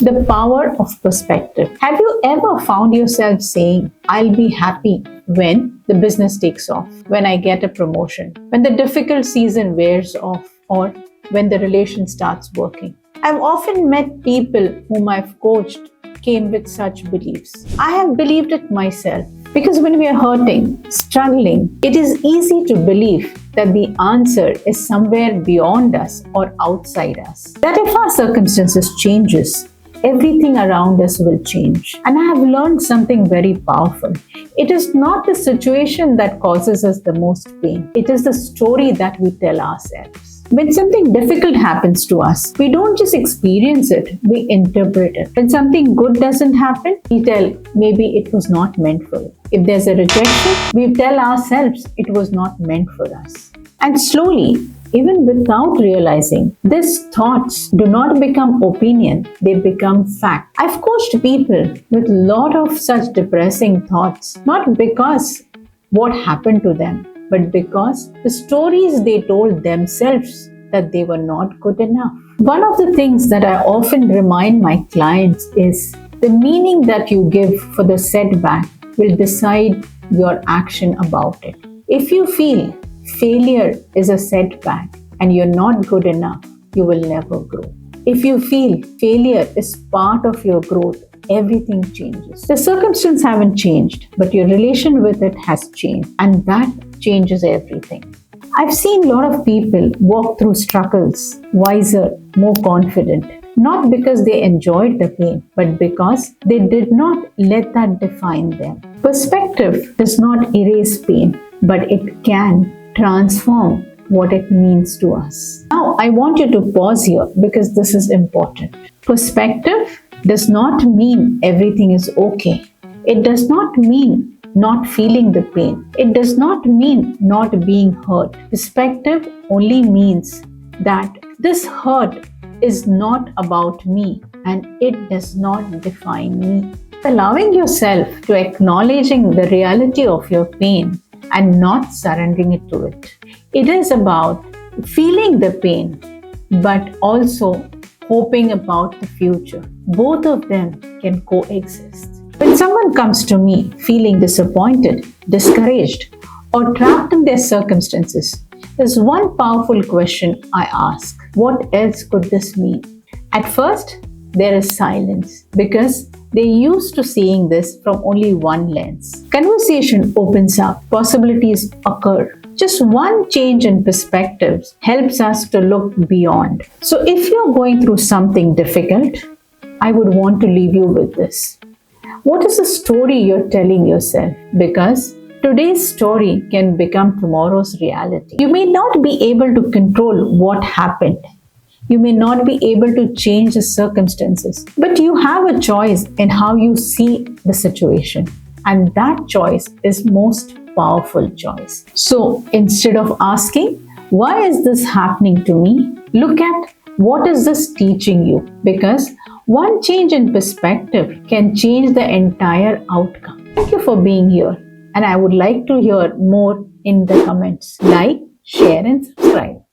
The power of perspective. Have you ever found yourself saying, I'll be happy when the business takes off, when I get a promotion, when the difficult season wears off, or when the relation starts working? I've often met people whom I've coached came with such beliefs. I have believed it myself because when we are hurting, struggling, it is easy to believe that the answer is somewhere beyond us or outside us. That if our circumstances changes, everything around us will change. And I have learned something very powerful. It is not the situation that causes us the most pain. It is the story that we tell ourselves. When something difficult happens to us, we don't just experience it, we interpret it. When something good doesn't happen, we tell maybe it was not meant for us. If there's a rejection, we tell ourselves it was not meant for us. And slowly, even without realizing, these thoughts do not become opinion, they become fact. I've coached people with a lot of such depressing thoughts, not because what happened to them, but because the stories they told themselves that they were not good enough. One of the things that I often remind my clients is the meaning that you give for the setback will decide your action about it. If you feel failure is a setback and you're not good enough, you will never grow. If you feel failure is part of your growth, everything changes. The circumstances haven't changed, but your relation with it has changed, and that changes everything. I've seen a lot of people walk through struggles wiser, more confident, not because they enjoyed the pain, but because they did not let that define them. Perspective does not erase pain, but it can transform what it means to us. Now, I want you to pause here because this is important. Perspective does not mean everything is okay. It does not mean not feeling the pain. It does not mean not being hurt. Perspective only means that this hurt is not about me and it does not define me. Allowing yourself to acknowledging the reality of your pain and not surrendering it to it. It is about feeling the pain, but also hoping about the future. Both of them can coexist. When someone comes to me feeling disappointed, discouraged, or trapped in their circumstances, there's one powerful question I ask. What else could this mean? At first, there is silence because they're used to seeing this from only one lens. Conversation opens up, possibilities occur. Just one change in perspectives helps us to look beyond. So if you're going through something difficult, I would want to leave you with this. What is the story you're telling yourself? Because today's story can become tomorrow's reality. You may not be able to control what happened. You may not be able to change the circumstances, but you have a choice in how you see the situation. And that choice is most powerful choice. So instead of asking, why is this happening to me? Look at what is this teaching you? Because one change in perspective can change the entire outcome. Thank you for being here. And I would like to hear more in the comments. Like, share and subscribe.